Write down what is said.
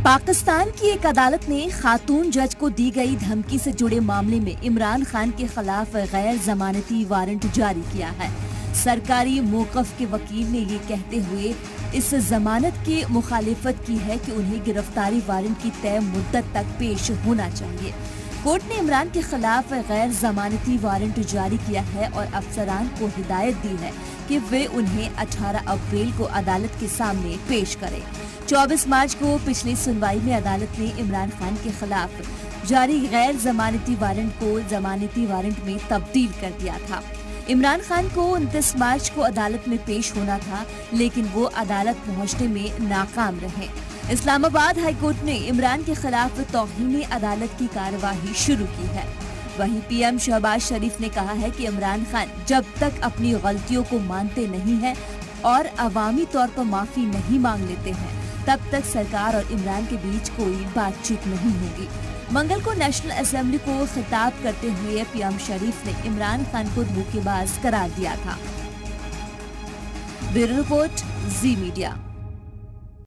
पाकिस्तान की एक अदालत ने खातून जज को दी गई धमकी से जुड़े मामले में इमरान खान के खिलाफ गैर जमानती वारंट जारी किया है। सरकारी मौक़िफ़ के वकील ने ये कहते हुए इस जमानत की मुखालिफत की है कि उन्हें गिरफ्तारी वारंट की तय मुद्दत तक पेश होना चाहिए। कोर्ट ने इमरान के खिलाफ गैर जमानती वारंट जारी किया है और अफसरान को हिदायत दी है कि वे उन्हें 18 अप्रैल को अदालत के सामने पेश करें। 24 मार्च को पिछली सुनवाई में अदालत ने इमरान खान के खिलाफ जारी गैर जमानती वारंट को जमानती वारंट में तब्दील कर दिया था। इमरान खान को 29 मार्च को अदालत में पेश होना था, लेकिन वो अदालत पहुंचने में नाकाम रहे। इस्लामाबाद हाईकोर्ट ने इमरान के खिलाफ तौहीन अदालत की कार्यवाही शुरू की है। वहीं पीएम शहबाज शरीफ ने कहा है कि इमरान खान जब तक अपनी गलतियों को मानते नहीं हैं और अवामी तौर पर माफी नहीं मांग लेते हैं, तब तक सरकार और इमरान के बीच कोई बातचीत नहीं होगी। मंगल को नेशनल असेंबली को खिताब करते हुए पीएम शरीफ ने इमरान खान को धोखेबाज करार दिया था। ब्यूरो रिपोर्ट, जी मीडिया।